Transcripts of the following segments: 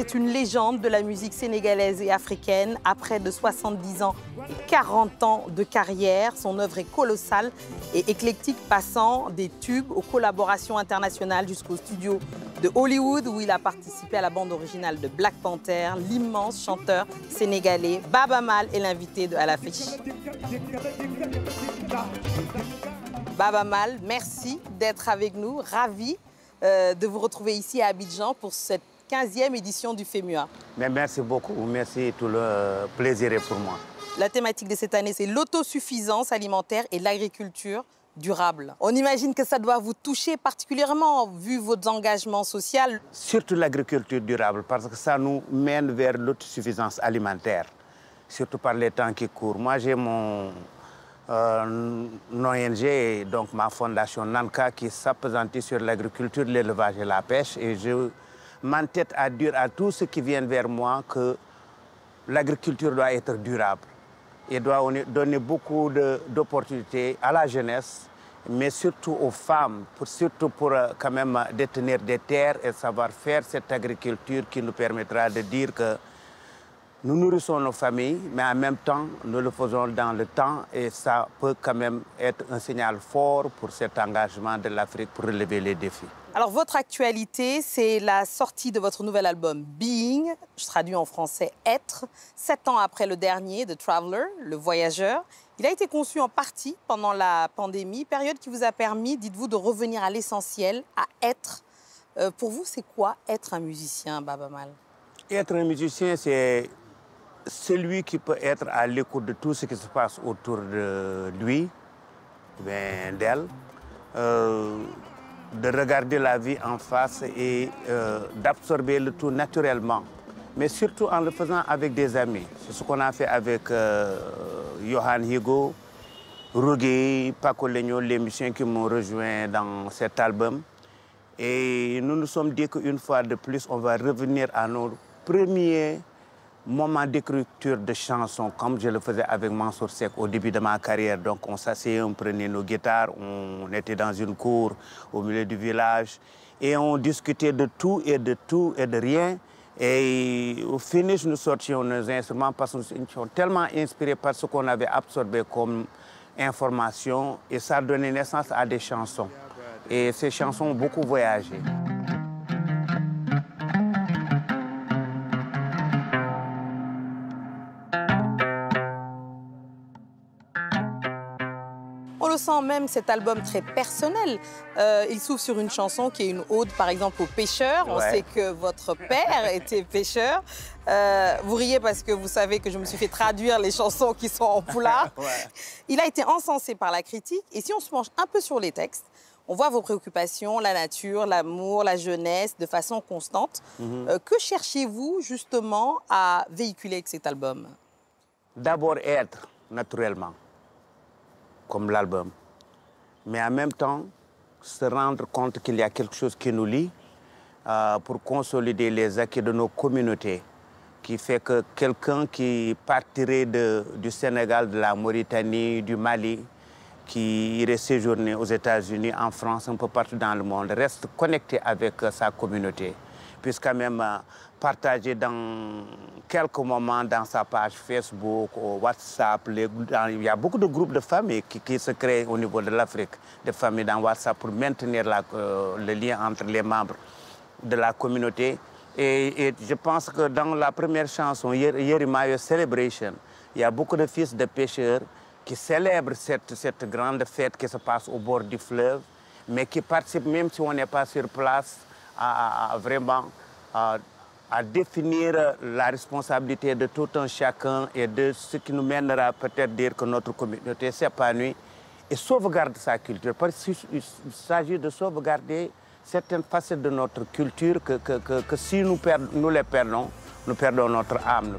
c'est une légende de la musique sénégalaise et africaine. À près de 70 ans et 40 ans de carrière, son œuvre est colossale et éclectique, passant des tubes aux collaborations internationales jusqu'au studio de Hollywood, où il a participé à la bande originale de Black Panther. L'immense chanteur sénégalais Baaba Maal est l'invité de À l'affiche. Baaba Maal, merci d'être avec nous. Ravi de vous retrouver ici à Abidjan pour cette 15e édition du FEMUA. Mais merci beaucoup, merci, tout le plaisir est pour moi. La thématique de cette année, c'est l'autosuffisance alimentaire et l'agriculture durable. On imagine que ça doit vous toucher particulièrement, vu votre engagement social. Surtout l'agriculture durable, parce que ça nous mène vers l'autosuffisance alimentaire, surtout par les temps qui courent. Moi, j'ai mon ONG, donc ma fondation Nanka, qui s'appesantit sur l'agriculture, l'élevage et la pêche. Et je m'entête à dire à tous ceux qui viennent vers moi que l'agriculture doit être durable et doit donner beaucoup d'opportunités à la jeunesse, mais surtout aux femmes, surtout pour quand même détenir des terres et savoir faire cette agriculture qui nous permettra de dire que nous nourrissons nos familles, mais en même temps, nous le faisons dans le temps et ça peut quand même être un signal fort pour cet engagement de l'Afrique pour relever les défis. Alors, votre actualité, c'est la sortie de votre nouvel album Being, je traduis en français Être, 7 ans après le dernier, The Traveler, le voyageur. Il a été conçu en partie pendant la pandémie, période qui vous a permis, dites-vous, de revenir à l'essentiel, à être. Pour vous, c'est quoi être un musicien, Baaba Maal? Être un musicien, c'est celui qui peut être à l'écoute de tout ce qui se passe autour de lui, d'elle, de regarder la vie en face et d'absorber le tout naturellement, mais surtout en le faisant avec des amis. C'est ce qu'on a fait avec Johan Higo, Rougui, Paco Legno, les musiciens qui m'ont rejoint dans cet album. Et nous nous sommes dit qu'une fois de plus, on va revenir à nos premiers moment d'écriture de chansons, comme je le faisais avec Mansour Seck au début de ma carrière. Donc on s'asseyait, on prenait nos guitares, on était dans une cour au milieu du village et on discutait de tout et de rien. Et au finish, nous sortions nos instruments parce que nous étions tellement inspirés par ce qu'on avait absorbé comme information et ça donnait naissance à des chansons. Et ces chansons ont beaucoup voyagé. On le sent même, cet album très personnel. Il s'ouvre sur une chanson qui est une ode, par exemple, aux pêcheurs. On sait que votre père était pêcheur. Vous riez parce que vous savez que je me suis fait traduire les chansons qui sont en poulard. Il a été encensé par la critique. Et si on se penche un peu sur les textes, on voit vos préoccupations, la nature, l'amour, la jeunesse, de façon constante. Que cherchez-vous, justement, à véhiculer avec cet album? D'abord être, naturellement, comme l'album, mais en même temps se rendre compte qu'il y a quelque chose qui nous lie pour consolider les acquis de nos communautés, qui fait que quelqu'un qui partirait du Sénégal, de la Mauritanie, du Mali, qui irait séjourner aux États-Unis, en France, un peu partout dans le monde, reste connecté avec sa communauté, puisse quand même partager dans quelques moments dans sa page Facebook, ou WhatsApp. Il y a beaucoup de groupes de familles qui se créent au niveau de l'Afrique, des familles dans WhatsApp pour maintenir le lien entre les membres de la communauté. Et je pense que dans la première chanson, Yerimayo Celebration, il y a beaucoup de fils de pêcheurs qui célèbrent cette grande fête qui se passe au bord du fleuve, mais qui participent, même si on n'est pas sur place, à vraiment à définir la responsabilité de tout un chacun et de ce qui nous mènera peut-être à dire que notre communauté s'épanouit et sauvegarde sa culture. Parce qu'il s'agit de sauvegarder certaines facettes de notre culture que si nous les perdons, nous perdons notre âme.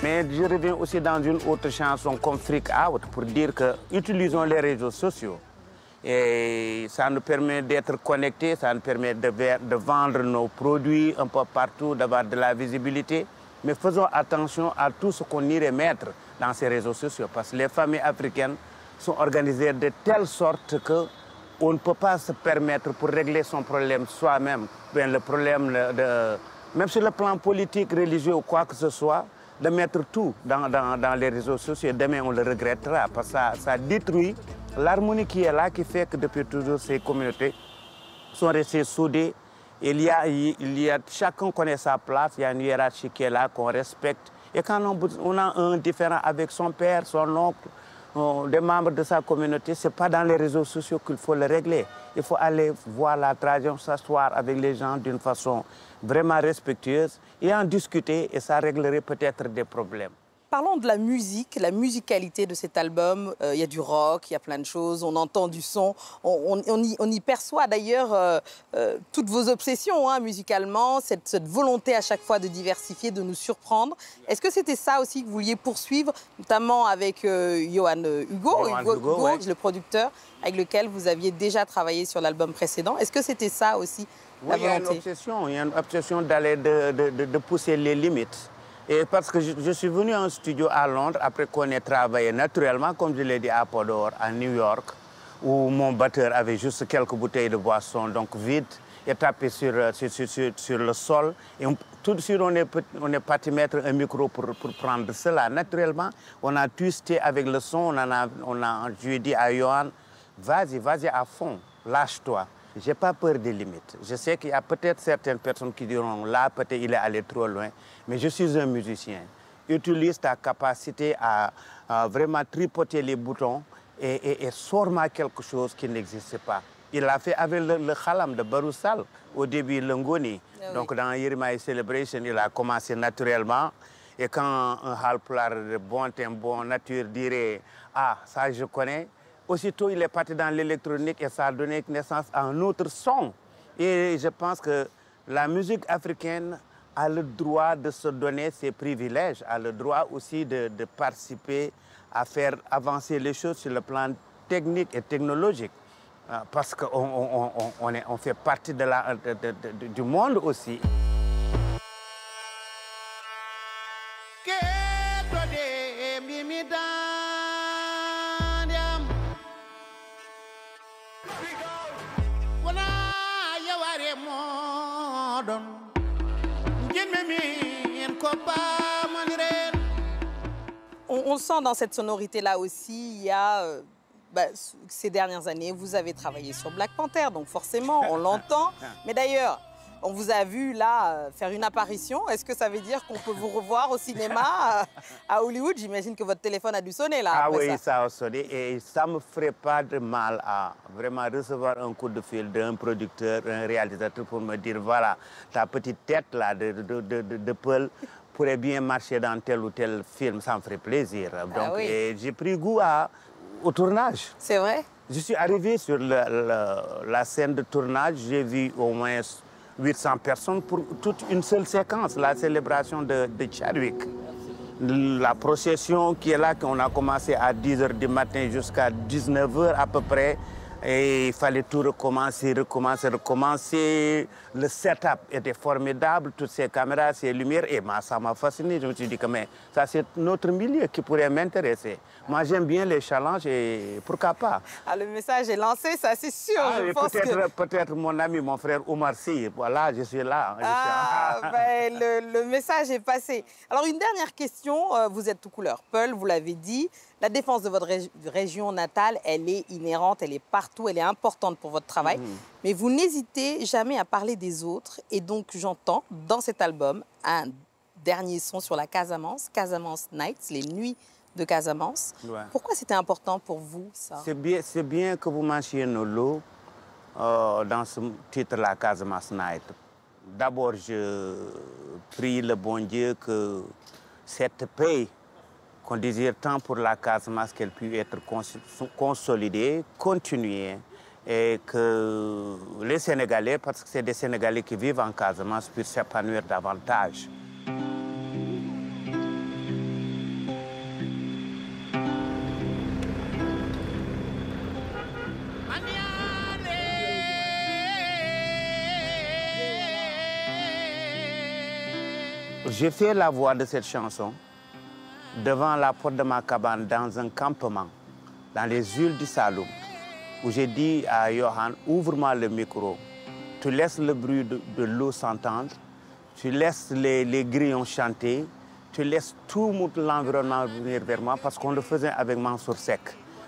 Mais je reviens aussi dans une autre chanson comme Freak Out pour dire que utilisons les réseaux sociaux Et ça nous permet d'être connectés, ça nous permet de vendre nos produits un peu partout, d'avoir de la visibilité. Mais faisons attention à tout ce qu'on irait mettre dans ces réseaux sociaux, parce que les familles africaines sont organisées de telle sorte qu'on ne peut pas se permettre, pour régler son problème soi-même, bien le problème, même sur le plan politique, religieux ou quoi que ce soit, de mettre tout dans les réseaux sociaux. Demain, on le regrettera, parce que ça détruit l'harmonie qui est là, qui fait que depuis toujours, ces communautés sont restées soudées. Chacun connaît sa place, il y a une hiérarchie qui est là, qu'on respecte. Et quand on a un différent avec son père, son oncle, des membres de sa communauté, ce n'est pas dans les réseaux sociaux qu'il faut le régler. Il faut aller voir la tradition, s'asseoir avec les gens d'une façon vraiment respectueuse et en discuter, et ça réglerait peut-être des problèmes. Parlons de la musique, la musicalité de cet album. Il y a du rock, il y a plein de choses, on entend du son. On y perçoit d'ailleurs toutes vos obsessions musicalement, cette volonté à chaque fois de diversifier, de nous surprendre. Est-ce que c'était ça aussi que vous vouliez poursuivre, notamment avec Johan Hugo, ouais. le producteur, avec lequel vous aviez déjà travaillé sur l'album précédent? Est-ce que c'était ça aussi, la volonté? Il y a une obsession d'aller de pousser les limites. Et parce que je suis venu en studio à Londres, après qu'on ait travaillé naturellement, comme je l'ai dit, à Podor, à New York, où mon batteur avait juste quelques bouteilles de boisson, donc vides, et tapé sur le sol. Et tout de suite, on est parti mettre un micro pour prendre cela. Naturellement, on a twisté avec le son, je lui ai dit à Johan, vas-y à fond, lâche-toi. Je n'ai pas peur des limites. Je sais qu'il y a peut-être certaines personnes qui diront, là, peut-être il est allé trop loin. Mais je suis un musicien. Utilise ta capacité à vraiment tripoter les boutons et sors-moi quelque chose qui n'existe pas. Il l'a fait avec le khalam de Baroussal, au début, le ngoni. Ah, donc, dans Yirmaï Celebration, il a commencé naturellement. Et quand un halplar de bon temps, bonne nature dirait, ah, ça je connais, aussitôt, il est parti dans l'électronique et ça a donné naissance à un autre son. Et je pense que la musique africaine a le droit de se donner ses privilèges, a le droit aussi de participer à faire avancer les choses sur le plan technique et technologique. Parce qu'on fait partie du monde aussi. On sent dans cette sonorité-là aussi, il y a, ces dernières années, vous avez travaillé sur Black Panther, donc forcément, on l'entend. Mais d'ailleurs, on vous a vu là faire une apparition. Est-ce que ça veut dire qu'on peut vous revoir au cinéma à Hollywood? J'imagine que votre téléphone a dû sonner là. Ah oui, ça a sonné. Et ça ne me ferait pas de mal à vraiment recevoir un coup de fil d'un producteur, un réalisateur pour me dire, voilà, ta petite tête là de Peul pourrait bien marcher dans tel ou tel film. Ça me ferait plaisir. Donc, oui. J'ai pris goût au tournage. C'est vrai? Je suis arrivé sur la scène de tournage. J'ai vu au moins 800 personnes pour toute une seule séquence, la célébration de Chadwick. La procession qui est là, qu'on a commencé à 10h du matin jusqu'à 19h à peu près. Et il fallait tout recommencer. Le setup était formidable, toutes ces caméras, ces lumières. Et ça m'a fasciné. Je me suis dit que ça, c'est notre milieu qui pourrait m'intéresser. Moi, j'aime bien les challenges et pourquoi pas. Ah, le message est lancé, ça c'est sûr. Peut-être mon ami, mon frère Omar Sy. Voilà, je suis là. Le message est passé. Alors, une dernière question. Vous êtes tout couleur Peul, vous l'avez dit. La défense de votre région natale, elle est inhérente, elle est partout, elle est importante pour votre travail. Mais vous n'hésitez jamais à parler des autres. Et donc, j'entends dans cet album un dernier son sur la Casamance, Casamance Nights, les nuits de Casamance. Ouais. Pourquoi c'était important pour vous, ça? C'est bien que vous mentionniez nos lots dans ce titre, la Casamance Night. D'abord, je prie le bon Dieu que cette paix qu'on désire tant pour la Casamance, qu'elle puisse être consolidée, continuer, et que les Sénégalais, parce que c'est des Sénégalais qui vivent en Casamance, puissent s'épanouir davantage. J'ai fait la voix de cette chanson devant la porte de ma cabane dans un campement, dans les îles du Saloum, où j'ai dit à Johan, ouvre-moi le micro. Tu laisses le bruit de l'eau s'entendre, tu laisses les grillons chanter, tu laisses tout l'environnement venir vers moi, parce qu'on le faisait avec Mansour Seck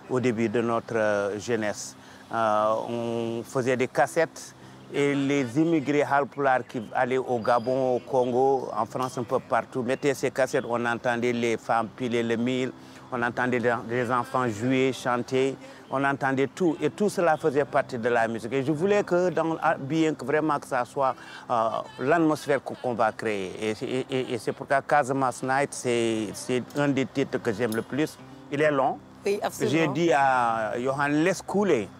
au début de notre jeunesse. On faisait des cassettes et les immigrés halpulaar qui allaient au Gabon, au Congo, en France, un peu partout, mettaient ces cassettes, on entendait les femmes piler le mil, on entendait les enfants jouer, chanter, on entendait tout. Et tout cela faisait partie de la musique. Et je voulais que, bien que vraiment que ça soit l'atmosphère qu'on va créer. Et c'est pourquoi Casamance Night, c'est un des titres que j'aime le plus. Il est long. Oui, absolument. J'ai dit à Johan, laisse couler.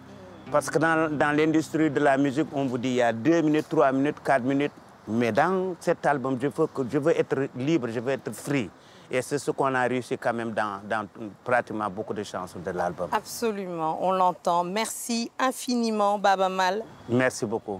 Parce que dans l'industrie de la musique, on vous dit il y a 2 minutes, 3 minutes, 4 minutes. Mais dans cet album, je veux être libre, je veux être free. Et c'est ce qu'on a réussi quand même dans pratiquement beaucoup de chansons de l'album. Absolument, on l'entend. Merci infiniment, Baba Mal. Merci beaucoup.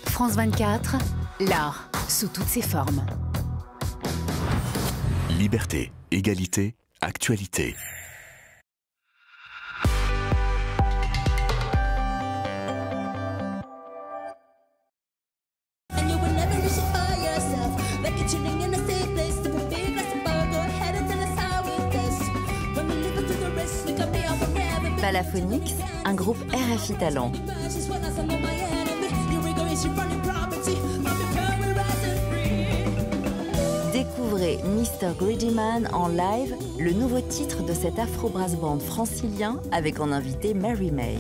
France 24, l'art sous toutes ses formes. Liberté, égalité, actualité. Palaphonix, un groupe RFI Talent. Découvrez Mr. Greedy Man en live, le nouveau titre de cet afro-brass band francilien avec en invité Mary May.